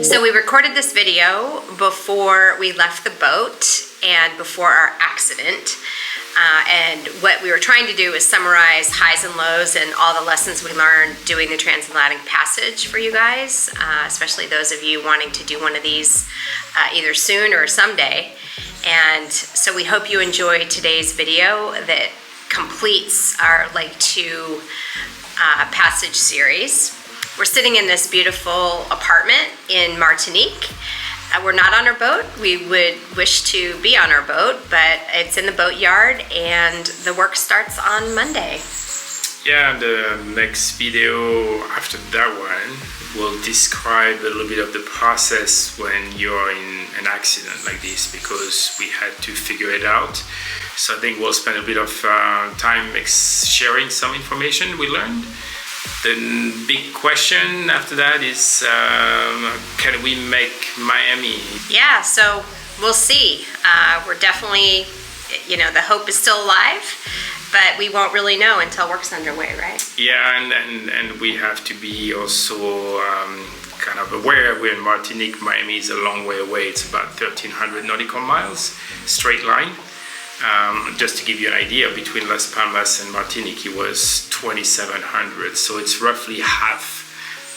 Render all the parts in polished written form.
So we recorded this video before we left the boat and before our accident. And what we were trying to do is summarize highs and lows and all the lessons we learned doing the Transatlantic passage for you guys, especially those of you wanting to do one of these either soon or someday. And so we hope you enjoy today's video that completes our Lake 2 passage series. We're sitting in this beautiful apartment in Martinique. We're not on our boat. We would wish to be on our boat, but it's in the boat yard and the work starts on Monday. Yeah, the next video after that one will describe a little bit of the process when you're in an accident like this, because we had to figure it out. So I think we'll spend a bit of time sharing some information we learned. The big question after that is, can we make Miami? Yeah, so we'll see. We're definitely, the hope is still alive, but we won't really know until work's underway, right? Yeah, and we have to be also kind of aware we're in Martinique. Miami is a long way away. It's about 1,300 nautical miles, straight line. Just to give you an idea, between Las Palmas and Martinique, it was 2,700. So it's roughly half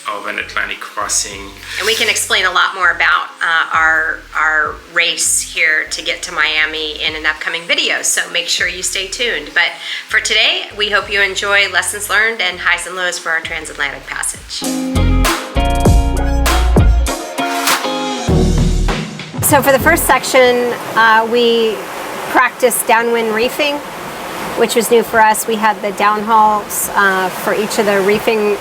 of an Atlantic crossing. And we can explain a lot more about our race here to get to Miami in an upcoming video. So make sure you stay tuned. But for today, we hope you enjoy lessons learned and highs and lows for our Transatlantic passage. So for the first section, we practiced downwind reefing, which was new for us. We had the downhauls for each of the reefing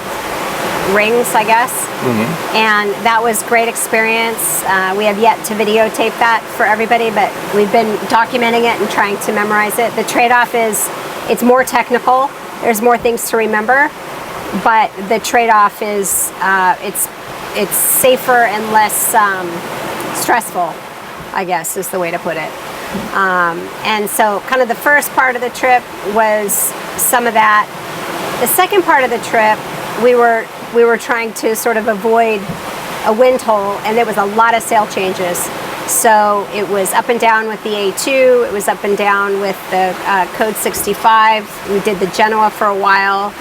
rings, I guess. Mm-hmm. And that was great experience. We have yet to videotape that for everybody, but we've been documenting it and trying to memorize it. The trade-off is it's more technical. There's more things to remember, but the trade-off is it's safer and less stressful, I guess is the way to put it. And so kind of the first part of the trip was some of that. The second part of the trip, we were trying to sort of avoid a wind hole, and there was a lot of sail changes. So it was up and down with the A2, it was up and down with the Code 65. We did the Genoa for a while.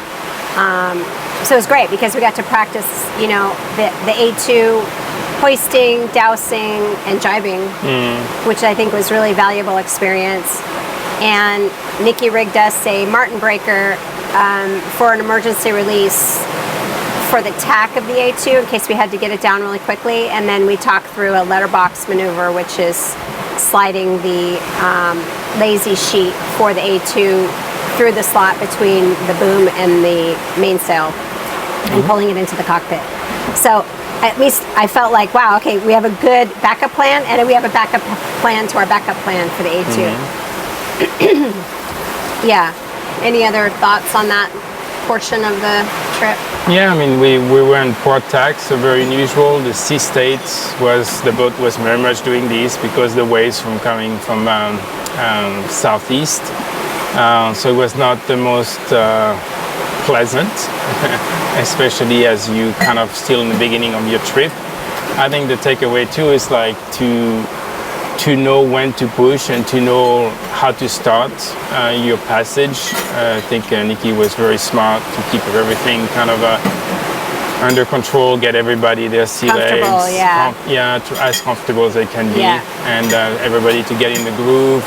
So it was great because we got to practice, the A2 hoisting, dousing, and jibing, which I think was really valuable experience. And Nikki rigged us a Martin breaker for an emergency release for the tack of the A2 in case we had to get it down really quickly. And then we talked through a letterbox maneuver, which is sliding the lazy sheet for the A2 through the slot between the boom and the mainsail and pulling it into the cockpit. So at least I felt like, wow, okay, we have a good backup plan, and we have a backup plan to our backup plan for the A2. Mm-hmm. Yeah. Any other thoughts on that portion of the trip? Yeah, I mean, we were in port tack, so very unusual. The sea states the boat was very much doing this because the waves coming from southeast. So it was not the most pleasant, especially as you kind of still in the beginning of your trip. I think the takeaway too is like to know when to push and to know how to start your passage. I think Nikki was very smart to keep everything kind of under control, get everybody their sea legs, as comfortable as they can be, and everybody to get in the groove.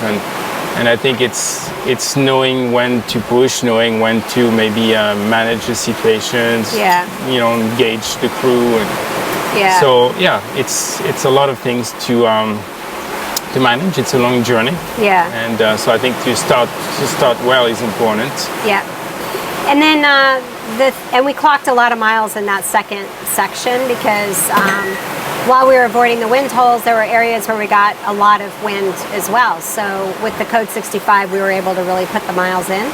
And I think it's knowing when to push, knowing when to maybe manage the situations, engage the crew. So it's a lot of things to manage. It's a long journey. Yeah. And so I think to start well is important. Yeah. And then and we clocked a lot of miles in that second section because while we were avoiding the wind holes, there were areas where we got a lot of wind as well. So with the Code 65, we were able to really put the miles in.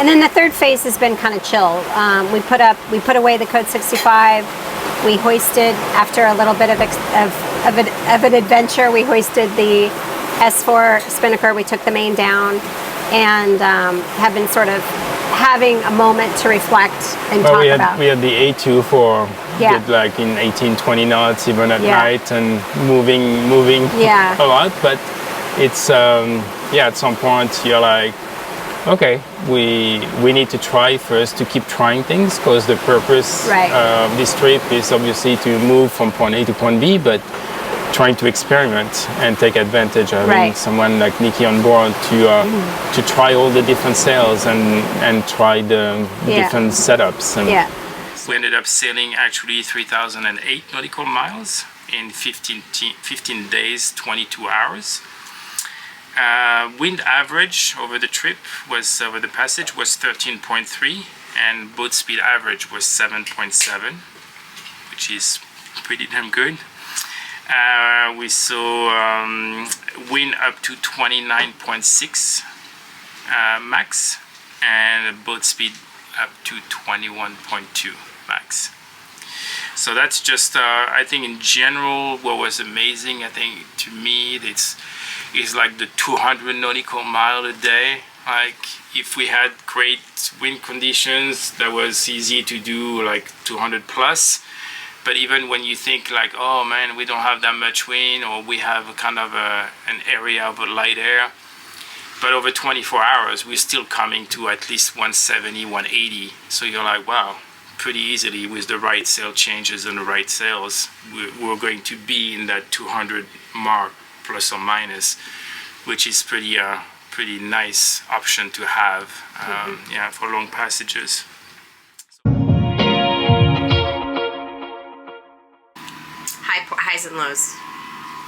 And then the third phase has been kind of chill. We put away the Code 65. We hoisted, after a little bit of an adventure, we hoisted the S4 spinnaker. We took the main down and have been sort of having a moment to reflect and Well, talk we about. had the A2 for Yeah. did like in 18, 20 knots even at Yeah. night and moving Yeah. a lot. But it's at some point you're like, okay, we need to try first to keep trying things, because the purpose Right. of this trip is obviously to move from point A to point B, but trying to experiment and take advantage of having Right. someone like Nikki on board to try all the different sails and try the Yeah. different setups. And Yeah. We ended up sailing actually 3,008 nautical miles in 15 days, 22 hours. Wind average over the trip was, over the passage, was 13.3, and boat speed average was 7.7, which is pretty damn good. We saw wind up to 29.6 max, and boat speed up to 21.2 max. So that's just, I think in general, what was amazing, I think to me, is like the 200 nautical mile a day. Like if we had great wind conditions, that was easy to do, like 200 plus. But even when you think like, oh man, we don't have that much wind, or we have a kind of an area of a light air, but over 24 hours, we're still coming to at least 170, 180. So you're like, wow, pretty easily with the right sail changes and the right sails, we're going to be in that 200 mark plus or minus, which is pretty nice option to have, for long passages. Highs and lows.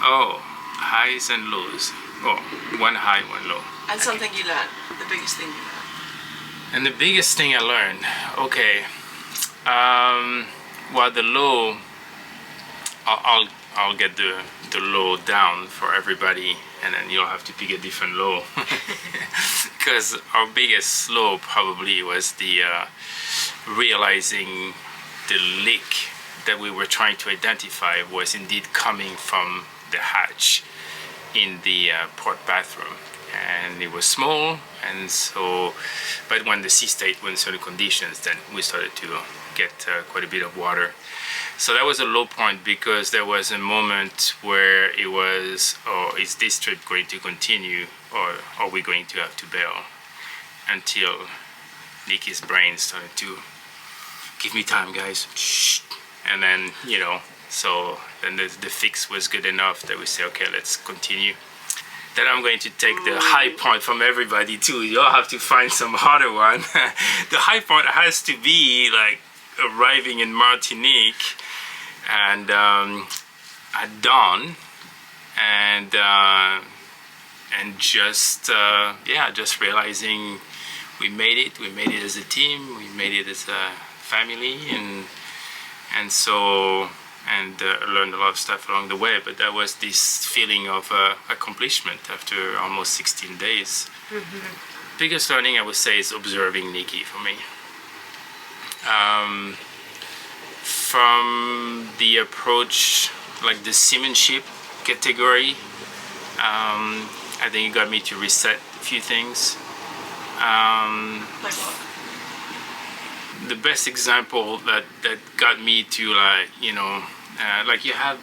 Oh, highs and lows. Oh, one high, one low. And something you learned. The biggest thing you learned. And the biggest thing I learned, okay, well, the low, I'll get the low down for everybody, and then you'll have to pick a different low. Because our biggest low probably was the realizing the leak that we were trying to identify was indeed coming from the hatch in the port bathroom, and it was small, and so, but when the sea state was in certain conditions, then we started to get quite a bit of water. So that was a low point, because there was a moment where it was, oh, is this trip going to continue, or are we going to have to bail? Until Nikki's brain started to give me time, guys. Shh. And then, so then the fix was good enough that we say, okay, let's continue. Then I'm going to take the high point from everybody too. You'll have to find some harder one. The high point has to be like arriving in Martinique and at dawn, and just realizing we made it. We made it as a team. We made it as a family, and so learned a lot of stuff along the way. But that was this feeling of accomplishment after almost 16 days. Mm-hmm. Biggest learning, I would say, is observing Nikki for me. From the approach, like the seamanship category, I think it got me to reset a few things. Like what? The best example that got me to like you have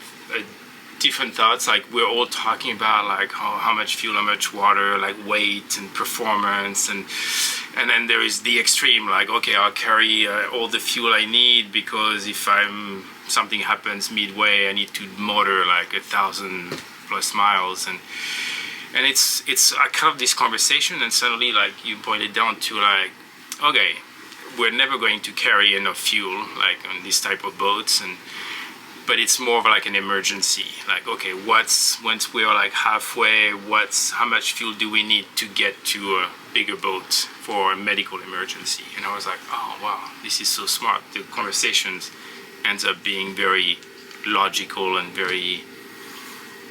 different thoughts, like we're all talking about like how much fuel, how much water, like weight and performance, and then there is the extreme, like okay, I'll carry all the fuel I need, because if something happens midway, I need to motor like 1,000 plus miles, and it's kind of this conversation, and suddenly like you boil it down to like, okay, we're never going to carry enough fuel like on this type of boats, but it's more of like an emergency, like okay, once we are like halfway, how much fuel do we need to get to a bigger boat for a medical emergency? And I was like, oh wow, this is so smart. The conversations ends up being very logical and very,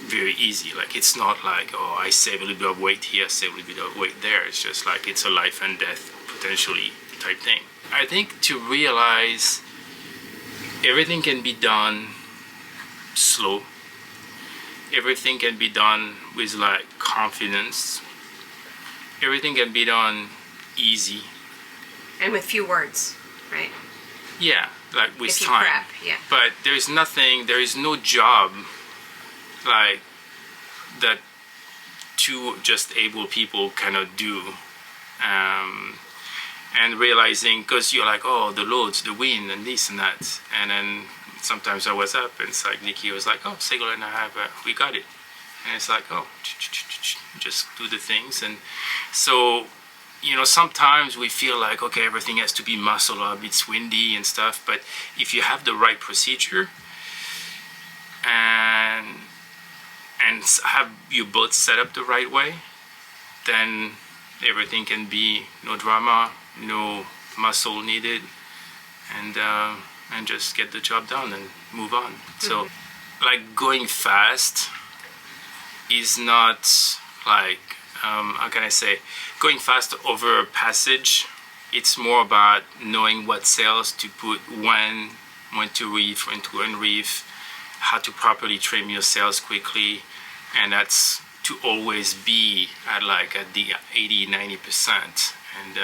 very easy. Like it's not like, oh, I save a little bit of weight here, save a little bit of weight there. It's just like it's a life and death potentially type thing. I think to realize everything can be done slow, everything can be done with like confidence, everything can be done easy, And with few words, right? Yeah, like with If you time. prep, yeah. But there is no job like that two just able people cannot do. And realizing, because you're like, oh, the loads, the wind, and this and that. And then sometimes I was up, and it's like Nikki was like, oh, Segel and I have, we got it. And it's like, oh, just do the things. And so, you know, sometimes we feel like, okay, everything has to be muscle up, it's windy and stuff. But if you have the right procedure and have your boat set up the right way, then everything can be no drama, no muscle needed, and just get the job done and move on. So, like, going fast is not like, how can I say, going fast over a passage. It's more about knowing what sails to put when to reef, when to unreef, how to properly trim your sails quickly, and that's to always be at the 80-90%, and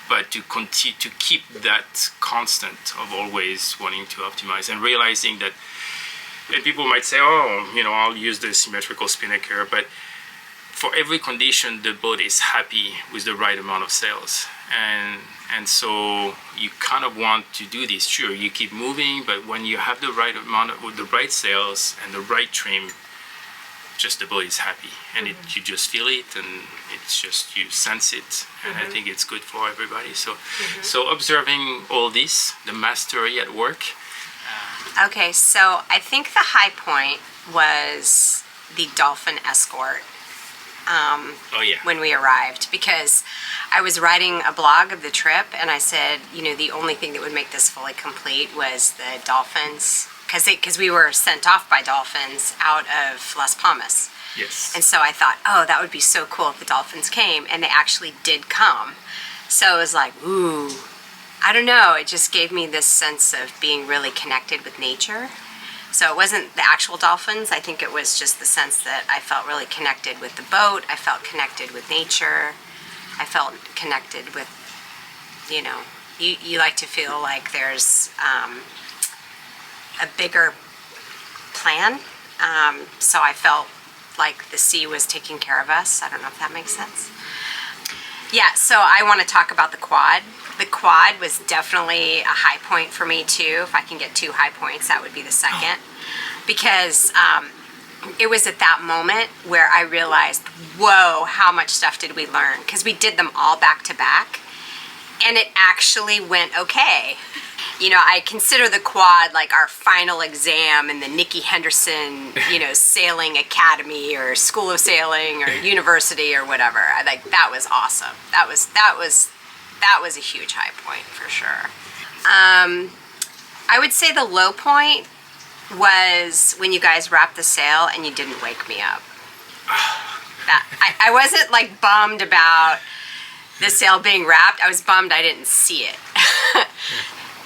but to continue to keep that constant of always wanting to optimize and realizing that. And people might say, oh, you know, I'll use the symmetrical spinnaker, but for every condition, the boat is happy with the right amount of sails, and so you kind of want to do this. Sure, you keep moving, but when you have the right amount with the right sails and the right trim, just the boat is happy, and you just feel it, and it's just, you sense it, and I think it's good for everybody. So, so observing all this, the mastery at work. Okay, so I think the high point was the dolphin escort. Oh yeah. When we arrived, because I was writing a blog of the trip, and I said, you know, the only thing that would make this fully complete was the dolphins, because we were sent off by dolphins out of Las Palmas. Yes. And so I thought, oh, that would be so cool if the dolphins came, and they actually did come. So it was like, ooh, I don't know, it just gave me this sense of being really connected with nature. So it wasn't the actual dolphins, I think it was just the sense that I felt really connected with the boat, I felt connected with nature, I felt connected with, you know, you like to feel like there's a bigger plan. So I felt like the sea was taking care of us. I don't know if that makes sense. Yeah, so I want to talk about the quad. The quad was definitely a high point for me too. If I can get 2 high points, that would be the second. Because it was at that moment where I realized, whoa, how much stuff did we learn? Because we did them all back to back, and it actually went okay. You know, I consider the quad like our final exam in the Nikki Henderson, you know, sailing academy or school of sailing or university or whatever. I like, that was awesome. That was a huge high point for sure. I would say the low point was when you guys wrapped the sail and you didn't wake me up. I wasn't like bummed about the sail being wrapped. I was bummed I didn't see it.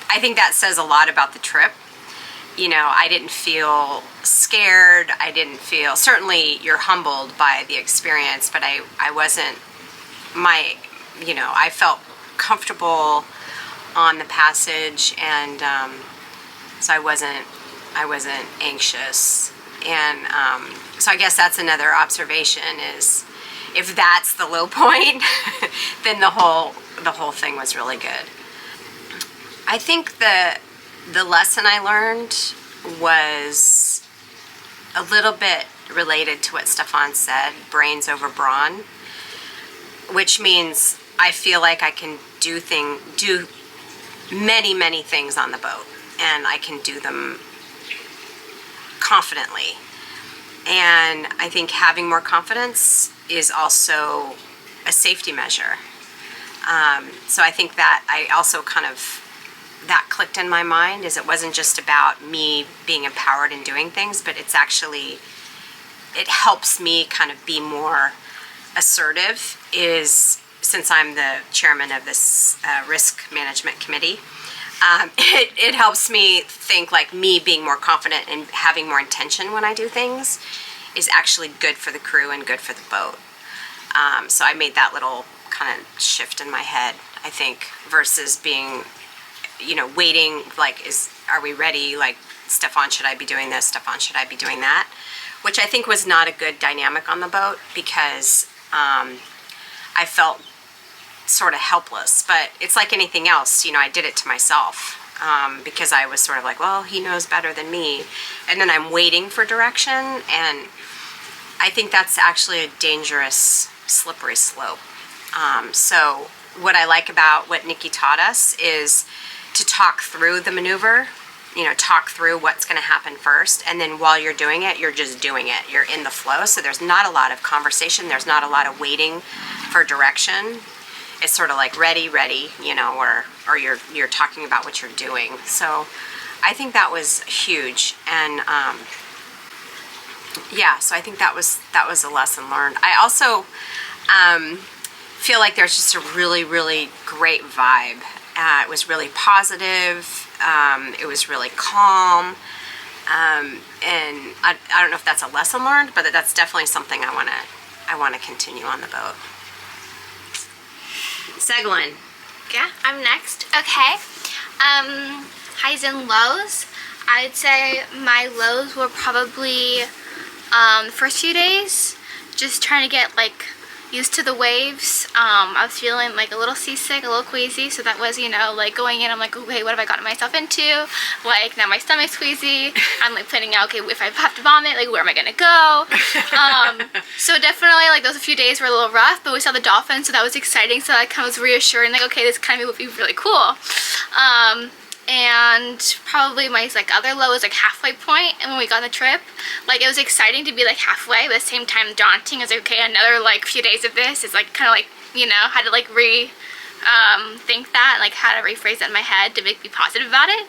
I think that says a lot about the trip. You know, I didn't feel scared. I didn't feel, certainly you're humbled by the experience, but I wasn't, you know, I felt comfortable on the passage, and so I wasn't anxious. And so I guess that's another observation, is if that's the low point, then the whole thing was really good. I think the lesson I learned was a little bit related to what Stephane said, brains over brawn, which means I feel like I can do many things on the boat, and I can do them confidently. And I think having more confidence is also a safety measure. So I think that I also kind of, that clicked in my mind, is it wasn't just about me being empowered in doing things, but it's actually, it helps me kind of be more assertive, is since I'm the chairman of this risk management committee, it helps me think like me being more confident and having more intention when I do things is actually good for the crew and good for the boat. So I made that little kind of shift in my head, I think, versus being, waiting, like, are we ready? Like, Stephane, should I be doing this? Stephane, should I be doing that? Which I think was not a good dynamic on the boat, because I felt sort of helpless. But it's like anything else, I did it to myself, because I was sort of like, well, he knows better than me. And then I'm waiting for direction, and I think that's actually a dangerous, slippery slope. So what I like about what Nikki taught us is to talk through the maneuver, talk through what's going to happen first, and then while you're doing it, you're just doing it. You're in the flow, so there's not a lot of conversation, there's not a lot of waiting for direction. It's sort of like ready, or you're talking about what you're doing. So I think that was huge, and yeah, so I think that was a lesson learned. I also feel like there's just a really, really great vibe. It was really positive. It was really calm, and I don't know if that's a lesson learned, but that's definitely something I want to continue on the boat. Seglin. Yeah, I'm next. Okay. Highs and lows. I'd say my lows were probably the first few days, just trying to get like used to the waves. I was feeling like a little seasick, a little queasy, so that was, like going in, I'm like, okay, what have I gotten myself into? Like, now my stomach's queasy. I'm like planning out, okay, if I have to vomit, like, where am I gonna go? So definitely, like, those few days were a little rough, but we saw the dolphins, so that was exciting, so that kind of was reassuring, like, okay, this kind of would be really cool. And probably my like other low was like halfway point, and when we got on the trip, like, it was exciting to be like halfway, but at the same time daunting. It's like, okay, another like few days of this. It's like kind of like, had to like think that, like, how to rephrase that in my head to make me positive about it,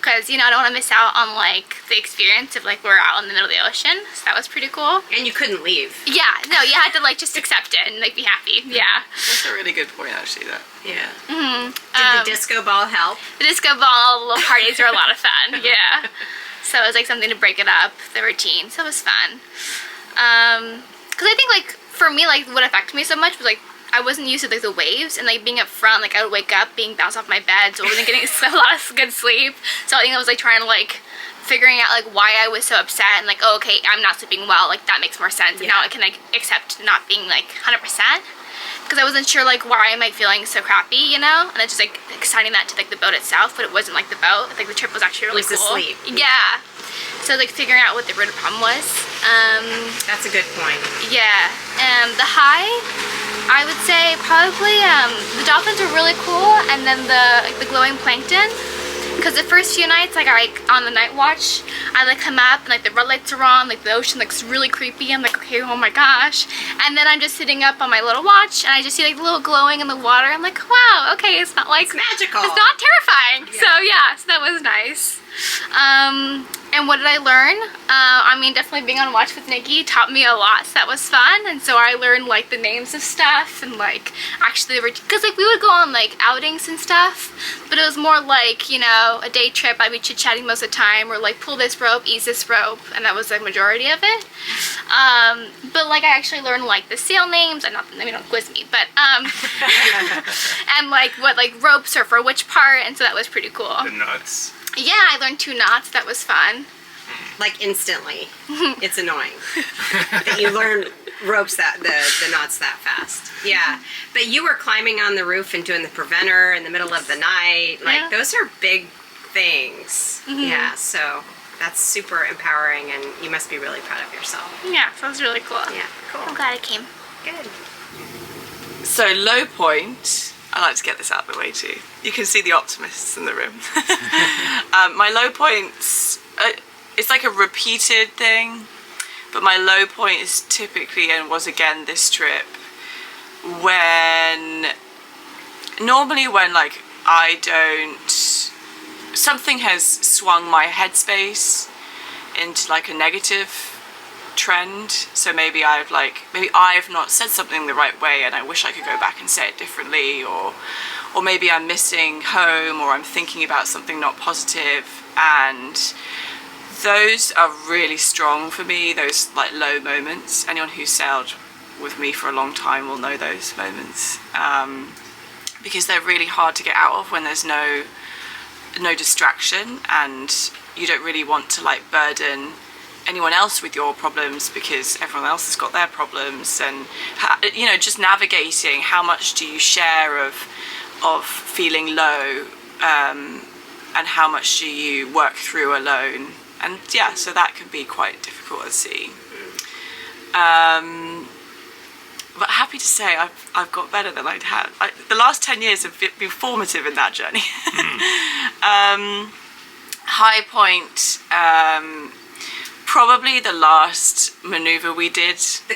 because I don't want to miss out on like the experience of like we're out in the middle of the ocean, so that was pretty cool. And you couldn't leave. Yeah, no, you had to like just accept it and like be happy. Yeah, That's a really good point, actually. That. Yeah. Did the disco ball help? The disco ball, the little parties were a lot of fun. Yeah, so it was like something to break it up, the routine, so it was fun. Because I think like for me, like what affected me so much was like I wasn't used to like the waves, and like being up front, like I would wake up being bounced off my bed, so I wasn't getting a lot of good sleep. So I think I was like trying to like figuring out like why I was so upset, and like, oh, okay, I'm not sleeping well, like that makes more sense. And now I can like accept not being like 100%, because I wasn't sure like why am I feeling so crappy, and it's just like exciting that to like the boat itself, but it wasn't like the boat. I think the trip was actually really cool. It was the sleep. Yeah. So like figuring out what the root problem was. That's a good point. Yeah. The high, I would say probably the dolphins were really cool, and then the glowing plankton. Because the first few nights, like on the night watch, I like come up and like the red lights are on, like the ocean looks really creepy. I'm like, okay, oh my gosh. And then I'm just sitting up on my little watch, and I just see like the little glowing in the water. I'm like, wow, okay, it's not like it's magical. It's not terrifying. Yeah. So yeah, so that was nice. And what did I learn? I mean, definitely being on watch with Nikki taught me a lot, so that was fun. And so I learned like the names of stuff, and like actually, because like we would go on like outings and stuff, but it was more like, a day trip. I'd be chit-chatting most of the time, or like pull this rope, ease this rope, and that was the majority of it. But like I actually learned like the sail names, and don't quiz me, but and like what like ropes are for which part, and so that was pretty cool. The knots. Yeah, I learned 2 knots. That was fun. Like instantly. It's annoying that you learn ropes that the knots that fast. Yeah, but you were climbing on the roof and doing the preventer in the middle of the night. Like those are big things. Yeah, so that's super empowering, and you must be really proud of yourself. Yeah, so it was really cool. Yeah, cool. I'm glad I came. Good. So low point. I like to get this out of the way too. You can see the optimists in the room. My low points, it's like a repeated thing, but my low point is typically, and was again this trip, normally when like something has swung my headspace into like a negative trend, so maybe I've not said something the right way, and I wish I could go back and say it differently, or maybe I'm missing home, or I'm thinking about something not positive, and those are really strong for me, those like low moments. Anyone who's sailed with me for a long time will know those moments. because they're really hard to get out of when there's no distraction, and you don't really want to like burden anyone else with your problems because everyone else has got their problems. And you know, just navigating how much do you share of feeling low, and how much do you work through alone. And yeah, so that can be quite difficult at sea. But happy to say I've got better than I'd had. The last 10 years have been formative in that journey. High point, probably the last maneuver we did. The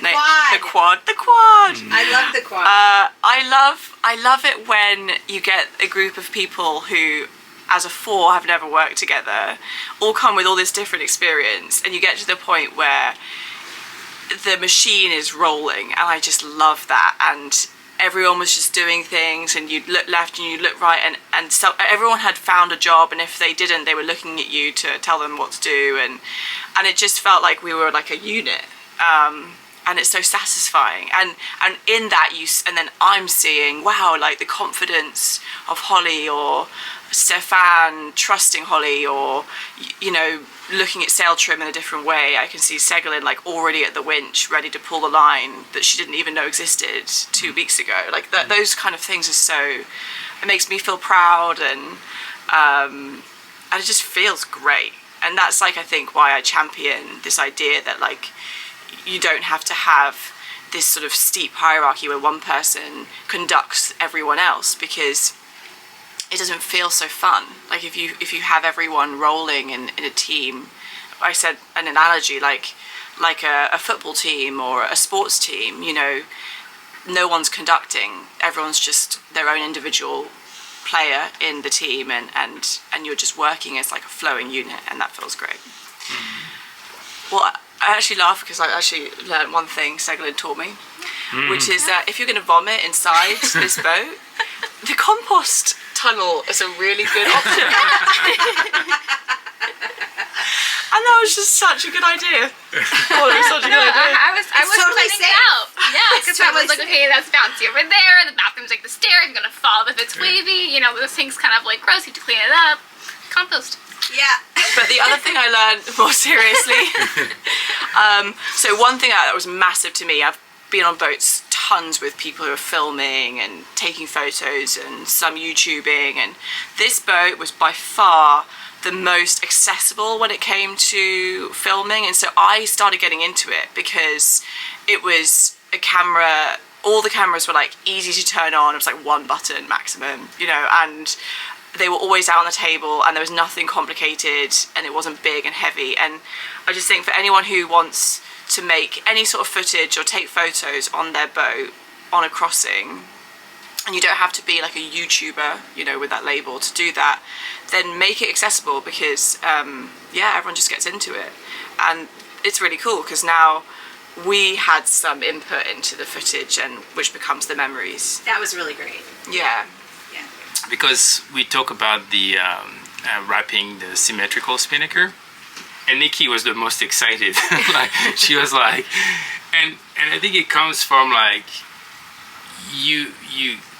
quad. I love the quad. I love it when you get a group of people who, as a four, have never worked together, all come with all this different experience, and you get to the point where the machine is rolling, and I just love that. And everyone was just doing things, and you'd look left and you'd look right, and so everyone had found a job, and if they didn't, they were looking at you to tell them what to do, and it just felt like we were like a unit. And it's so satisfying, and in that and then I'm seeing, wow, like the confidence of Holly or Stephane trusting Holly, or you know, looking at sail trim in a different way. I can see Segalin like already at the winch ready to pull the line that she didn't even know existed 2 weeks ago. Like those kind of things are so, it makes me feel proud, and it just feels great. And that's like, I think why I champion this idea that like you don't have to have this sort of steep hierarchy where one person conducts everyone else, because it doesn't feel so fun. Like if you have everyone rolling in a team, I said an analogy like a football team or a sports team, you know, no one's conducting, everyone's just their own individual player in the team, and you're just working as like a flowing unit, and that feels great. Well, I actually laugh because I actually learned one thing Segalin taught me, which is that if you're going to vomit inside this boat, the compost tunnel is a really good option. And that was just such a good idea. Oh, it was such a good idea. I was totally planning safe. it out. Yeah, because I was totally like, okay, that's bouncy over there, and the bathroom's like the stairs, I'm gonna fall if it's wavy, you know, those things kind of like gross, you have to clean it up. Compost. Yeah. But the other thing I learned more seriously, so one thing that was massive to me, I've been on boats tons with people who are filming and taking photos and some YouTubing, and this boat was by far the most accessible when it came to filming. And so I started getting into it because it was a camera, all the cameras were like easy to turn on, it was like one button maximum, you know, and they were always out on the table, and there was nothing complicated, and it wasn't big and heavy. And I just think for anyone who wants to make any sort of footage or take photos on their boat on a crossing, and you don't have to be like a YouTuber, you know, with that label to do that, then make it accessible, because yeah, everyone just gets into it. And it's really cool because now we had some input into the footage, and which becomes the memories. That was really great. Yeah. Yeah. Because we talk about the wrapping the symmetrical spinnaker, and Nikki was the most excited. Like she was like, and I think it comes from like you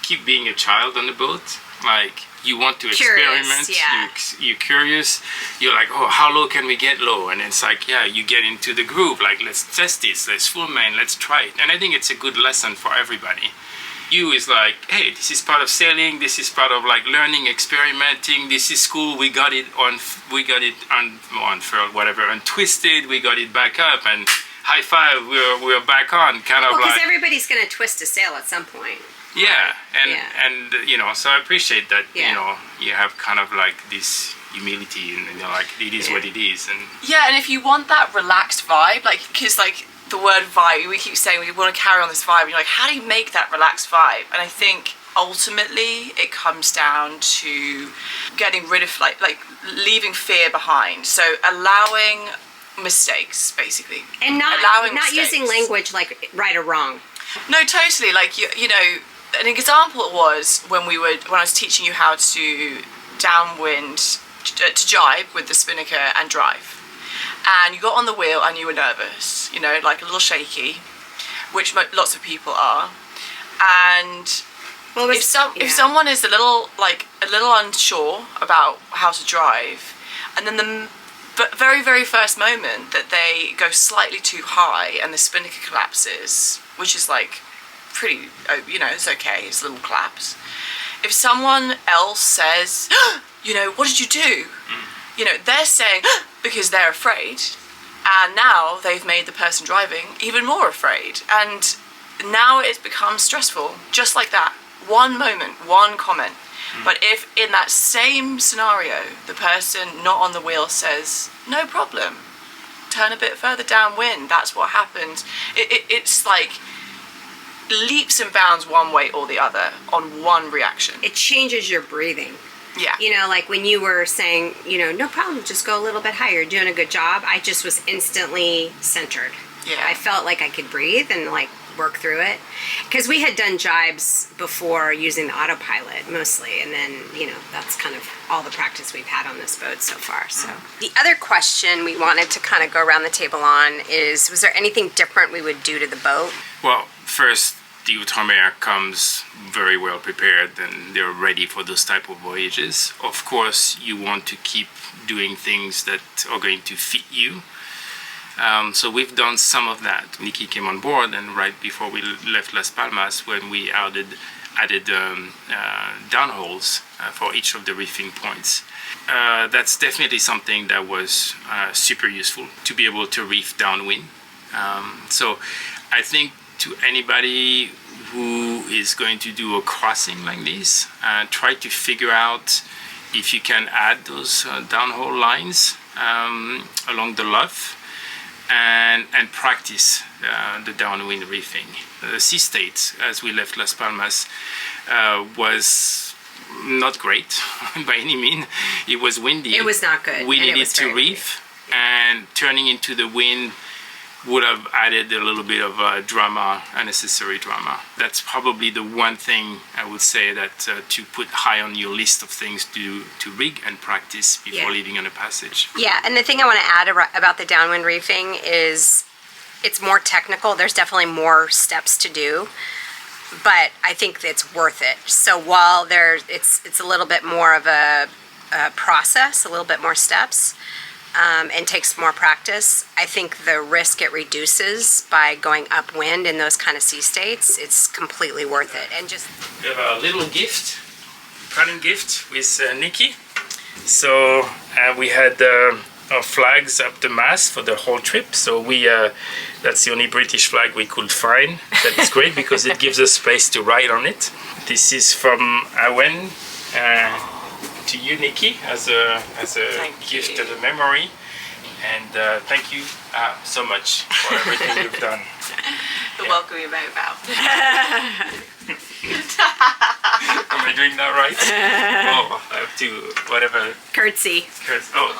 keep being a child on the boat, like you want to experiment. Yeah. You're curious. You're like, oh, how low can we get low? And it's like, yeah, you get into the groove. Like, let's test this. Let's full main. Let's try it. And I think it's a good lesson for everybody. You is like, hey, this is part of sailing. This is part of like learning, experimenting. This is cool. We got it on whatever, untwisted. We got it back up, and high five. We're back on. Kind of Because like everybody's going to twist a sail at some point. yeah, and Yeah. and you know, so I appreciate that. Yeah. You know, you have kind of like this humility, and you're like, it is what it is, and Yeah, and if you want that relaxed vibe, like, because like the word vibe, we keep saying we want to carry on this vibe, and you're like, how do you make that relaxed vibe? And I think ultimately it comes down to getting rid of like leaving fear behind. So allowing mistakes, basically. And not mistakes. using language like right or wrong. No, totally. Like you know, an example was when I was teaching you how to downwind, to jibe with the spinnaker and drive, and you got on the wheel and you were nervous, you know, like a little shaky, which lots of people are, and Well, if someone is a little unsure about how to drive, and then the very, very first moment that they go slightly too high and the spinnaker collapses, which is like pretty, it's okay, it's a little collapse. If someone else says, what did you do? They're saying, because they're afraid, and now they've made the person driving even more afraid, and now it's become stressful, just like that. One moment, one comment. But if in that same scenario, the person not on the wheel says, no problem, turn a bit further downwind, that's what happened. It's like leaps and bounds one way or the other on one reaction. It changes your breathing. Yeah. Like when you were saying, no problem, just go a little bit higher, you're doing a good job. I just was instantly centered. Yeah. I felt like I could breathe and like work through it. Because we had done jibes before using the autopilot mostly, and then, that's kind of all the practice we've had on this boat so far. So the other question we wanted to kind of go around the table on is, was there anything different we would do to the boat? Well, first, the Outremer comes very well prepared and they're ready for those type of voyages. Of course, you want to keep doing things that are going to fit you. So we've done some of that. Nikki came on board, and right before we left Las Palmas, when we added downholes for each of the reefing points. That's definitely something that was super useful to be able to reef downwind. So I think to anybody who is going to do a crossing like this, try to figure out if you can add those downhole lines along the luff. And practice the downwind reefing. The sea state, as we left Las Palmas, was not great by any mean. It was windy. It was not good. We needed to reef, and turning into the wind would have added a little bit of drama, unnecessary drama. That's probably the one thing I would say that to put high on your list of things to rig and practice before leaving on a passage. Yeah, and the thing I want to add about the downwind reefing is it's more technical. There's definitely more steps to do, but I think it's worth it. So while it's a little bit more of a process, a little bit more steps, and takes more practice, I think the risk it reduces by going upwind in those kind of sea states, it's completely worth it. And just we have a little gift, parting gift with Nikki. So we had our flags up the mast for the whole trip. So that's the only British flag we could find. That's great because it gives us space to write on it. This is from Awen. To you, Nikki, as a gift and a memory, and thank you so much for everything you've done. The welcome you made about. Am I doing that right? Oh, I have to whatever. curtsy. Oh.